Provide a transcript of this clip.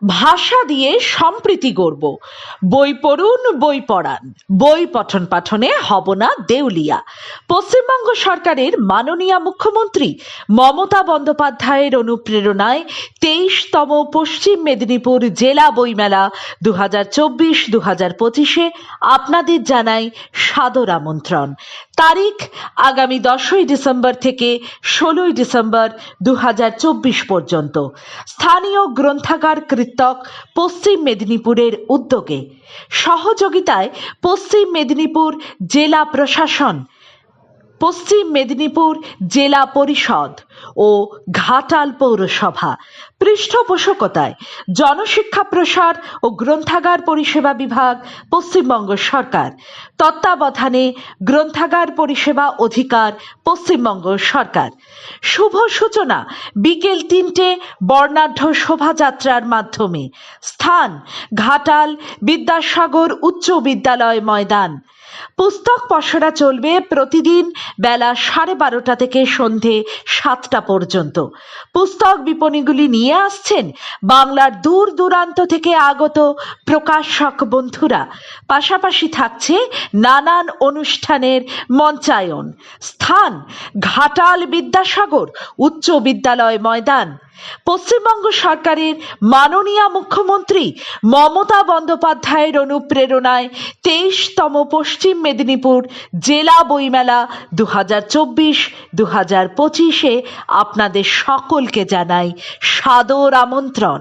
ভাষা দিয়ে সম্প্রীতি গড়ব। বই পড়ুন, বই পড়ান, বই পঠন পাঠনে হব না দেউলিয়া। পশ্চিমবঙ্গ সরকারের মাননীয় মুখ্যমন্ত্রী মমতা বন্দ্যোপাধ্যায়ের অনুপ্রেরণায় 23তম পশ্চিম মেদিনীপুর জেলা বইমেলা 2024-2025-এ আপনাদের জানাই সাদর আমন্ত্রণ। তারিখ আগামী 10ই ডিসেম্বর থেকে 16ই ডিসেম্বর 2024 পর্যন্ত। স্থানীয় গ্রন্থাগার কৃতক পশ্চিম মেদিনীপুরের উদ্যোগে, সহযোগিতায় পশ্চিম মেদিনীপুর জেলা প্রশাসন, পশ্চিম মেদিনীপুর জেলা পরিষদ ও ঘাটাল পৌরসভা, পৃষ্ঠপোষকতায় জনশিক্ষা প্রসার ও গ্রন্থাগার পরিষেবা বিভাগ, পশ্চিমবঙ্গ সরকার, তত্ত্বাবধানে গ্রন্থাগার পরিষেবা অধিকার, পশ্চিমবঙ্গ সরকার। শুভ সূচনা বিকেল 3টে বর্ণাঢ্য শোভাযাত্রার মাধ্যমে। স্থান ঘাটাল বিদ্যাসাগর উচ্চ বিদ্যালয় ময়দান। পুস্তক পসরা চলবে প্রতিদিন বেলা 12:30 থেকে সন্ধে 7টা পর্যন্ত। পুস্তক বিপণীগুলি নিয়ে আসছেন বাংলার দূর দূরান্ত থেকে আগত প্রকাশক বন্ধুরা। পাশাপাশি থাকছে নানান অনুষ্ঠানের মঞ্চায়ন। স্থান ঘাটাল বিদ্যাসাগর উচ্চ বিদ্যালয় ময়দান। পশ্চিমবঙ্গ সরকারের মাননীয় মুখ্যমন্ত্রী মমতা বন্দ্যোপাধ্যায়ের অনুপ্রেরণায় 23তম পশ্চিম মেদিনীপুর জেলা বইমেলা 2024-2025-এ আপনাদের সকলকে জানাই সাদর আমন্ত্রণ।